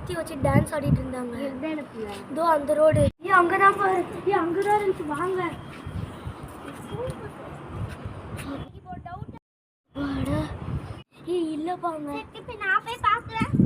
கத்தி வச்சு டான்ஸ் ஆடிட்டு இருந்தாங்க. இதோ அந்த ரோடு. அங்கதான் பாரு. அங்கதான் இருந்துச்சு. வாங்க. இல்லப்பாங்க. நான் போய் பாக்குறேன்.